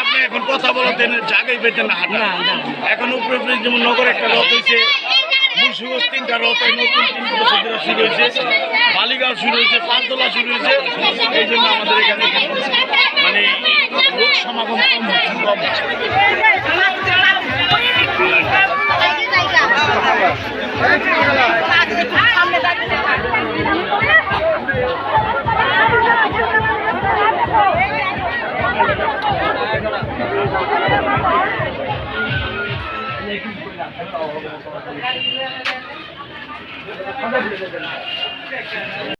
আপনি এখন কথা বলতেন জায়গায় পেতেন না হাঁটা এখন উপরে উপরে যেমন নগর একটা রথ হয়েছে মুন্সিগঞ্জ 3টা রথ হয় নতুন 3 বছর ধরে শুরু হয়েছে বালিগাঁও শুরু হয়েছে পাঁচতলা শুরু হয়েছে এই জন্য আমাদের এখানে মানে লোক সমাগম কম হচ্ছে